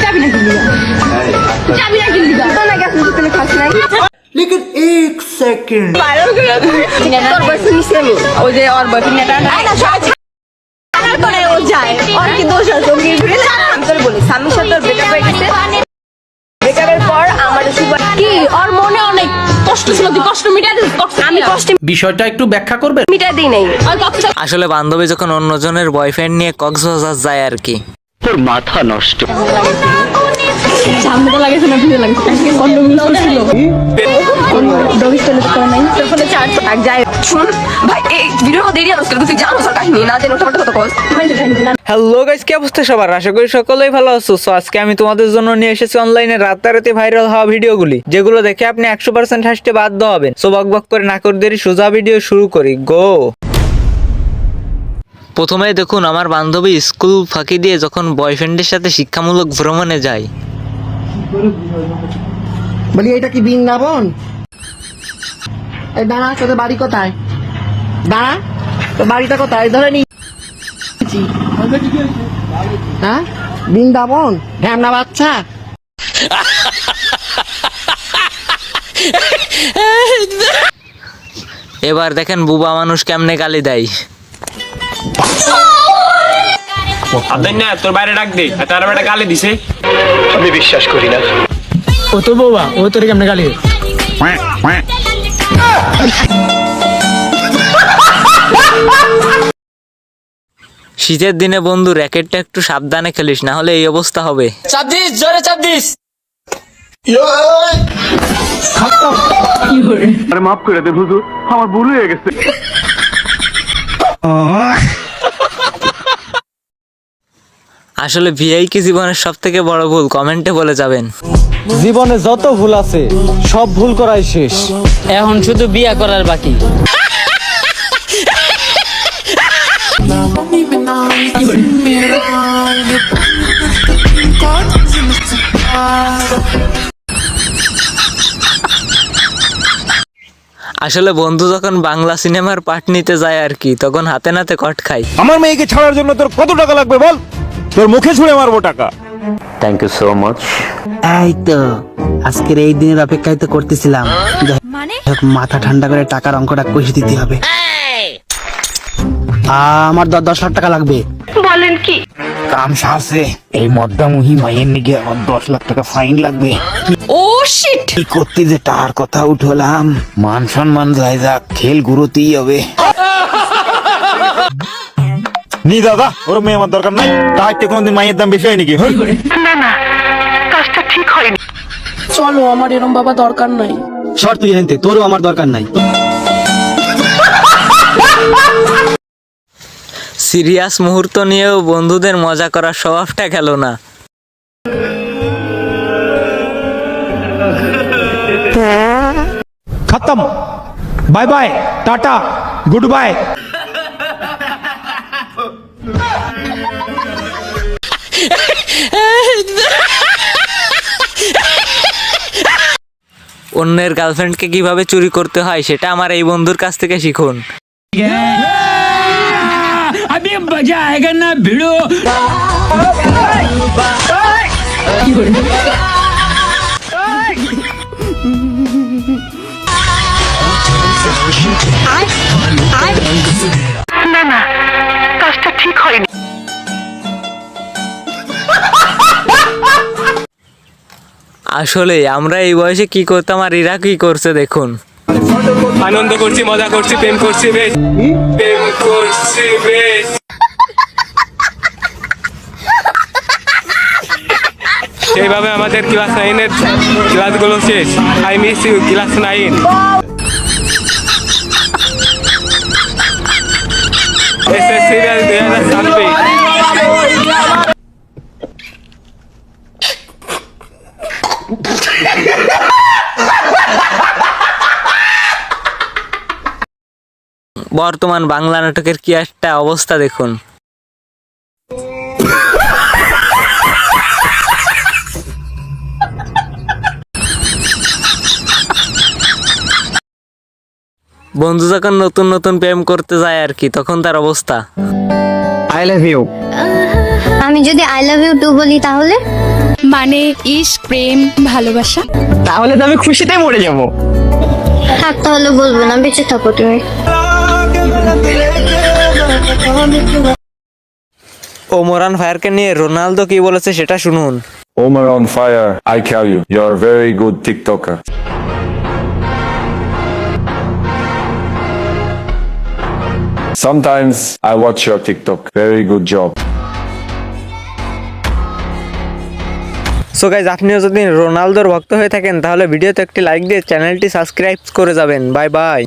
চাবি না কিনলি চাবি না কিনলি তো না গেছ তুমি খাস নাই लेकिन एक सेकंड তোর বয়ফ্রেন্ড নিছে আমি ওই যে ওর বয়ফ্রেন্ড এটা না আর করে ও যায় আর কি দোষ আছে ওকে আমি তোর বলি স্বামীর সাথে তোর ব্রেকআপ হয়ে গেছে ব্রেকআপের পর আমার কি ওর মনে অনেক কষ্ট ছিল তুই কষ্ট মিটাই দিস আমি কষ্ট বিষয়টা একটু ব্যাখ্যা করবে মিটাই দিই নাই ওই কষ্ট আসলে বান্ধবী যখন অন্যজনের বয়ফ্রেন্ড নিয়ে কক্সবাজার যায় আর কি। তোর মাথা নষ্ট। সামনে লাগেছে না ভিড়ে লাগছে কন্ডম ইউজ করছিল ডবি স্টাইল করে নাই তোর ফোনে চার্জ থাক যায় শুন ভাই এই ভিডিও দেরি আছে তুই জানো সব কাহিনী না জানো ওটা কত কষ্ট হ্যালো গাইস, কি অবস্থা সবার? আশা করি সকলেই ভালো আছো। সো আজকে আমি তোমাদের জন্য নিয়ে এসেছি অনলাইনে রাতারাতি ভাইরাল হওয়া ভিডিওগুলি, যেগুলো দেখে আপনি 100% হাসতে বাধ্য হবেন। সো বকবক করে না করে দেরি, সোজা ভিডিও শুরু করি, গো। প্রথমে দেখুন, আমার বান্ধবী স্কুল ফাঁকি দিয়ে যখন বয়ফ্রেন্ডের সাথে শিক্ষামূলক ভ্রমণে যায়। বলি এটা কি বৃন্দাবন? এই দাঁড়া, তোদের বাড়ি কোথায়? দাঁড়া, তোর বাড়িটা কোথায়? ধরে নি হ্যাঁ বৃন্দাবন ঢ্যামনা বাচ্চা। এবার দেখেন বুবা মানুষ কেমনে গালি দেয়। তোর বাইরে ডাক দে, তার একটা গালি দিছে। আমি বিশ্বাস করি না। ও তো বাবা, ও তোর কেমনে গালি? শীতের দিনে বন্ধু র্যাকেটটা একটু সাবধানে খেলিস, না হলে এই অবস্থা হবে। চাপ দিস, জোরে চাপ দিস। আরে মাফ করে দেন হুজুর, আমার ভুল হয়ে গেছে। আসলে ভিআই কি জীবনের সব থেকে বড় ভুল? কমেন্টে বলে যাবেন। জীবনে যত ভুল আছে সব ভুল করাই শেষ, এখন শুধু বিয়া করার বাকি। আসলে বন্ধু যখন বাংলা সিনেমার পার্ট নিতে যায় আর কি, তখন হাতে নাতে কট খাই। আমার মেয়েকে ছাড়ার জন্য তোর কত টাকা লাগবে বল, তোর মুখে ছুঁড়ে মারবো টাকা। Thank you so much. এই তো আজকের এই দিনের অপেক্ষায় তো করতেছিলাম, মাথা ঠান্ডা করে টাকার অঙ্কটা কষে দিতে হবে। আমার 10 লাখ টাকা লাগবে। বলেন কি কাম সাহসে এই মদ্দামুহি মাইয়ের নিকে আমার 10 লাখ টাকা ফাইন লাগবে। ও শিট কি করতে যে টাকার কথা উঠলাম, মান সম্মান যায় যাক, খেল গুরুতেই হবে। নি দাদা, ওর মেয়ে আমার দরকার নাই। তাইতে কোনদিন মায়ের দাম বেশি হয় নাকি? চলো, আমার এরম বাবা দরকার নাই। শর্ট তুই হেনতে, তোরও আমার দরকার নাই। সিরিয়াস মুহূর্ত নিয়েও বন্ধুদের মজা করার স্বভাবটা গেল না। খতম, bye bye, tata, good bye. অন্যের গার্লফ্রেন্ডকে কিভাবে চুরি করতে হয় সেটা আমার এই বন্ধুর কাছ থেকে শিখুন। अभी मजा आएगा ना भिड़ो। না কাজটা ঠিক হয়নি। আসলে আমরা এই বয়সে কি করতাম আর এরা কি করছে দেখুন। আনন্দ করছি, মজা করছি, প্রেম করছি বেশ, প্রেম করছি বেশ। সেইভাবে আমাদের ক্লাস 9-এর ক্লাসগুলো শেষ। I miss you class 9। SSC 2026। বর্তমান বাংলা নাটকের কি একটা অবস্থা দেখুন। বন্ধু যখন নতুন নতুন প্রেম করতে যায় আর কি, তখন তার অবস্থা। I love you. আমি যদি আই লাভ ইউ টু বলি তাহলে? মানে ইশক, প্রেম, ভালোবাসা। তাহলে তো আমি খুশিতে মরে যাবো। থাক তাহলে বলবো না, বেঁচে থাকো তুমি। ওমরান ফায়ারকে নিয়ে রোনালদো কি বলেছে সেটা শুনুন। Omar on fire, I tell you, you're a very good TikToker. Sometimes I watch your TikTok. Very good job. So guys, আপনিও যদি রোনালদোর ভক্ত হয়ে থাকেন তাহলে ভিডিওতে একটি লাইক দিয়ে চ্যানেলটি সাবস্ক্রাইব করে যাবেন। Bye bye.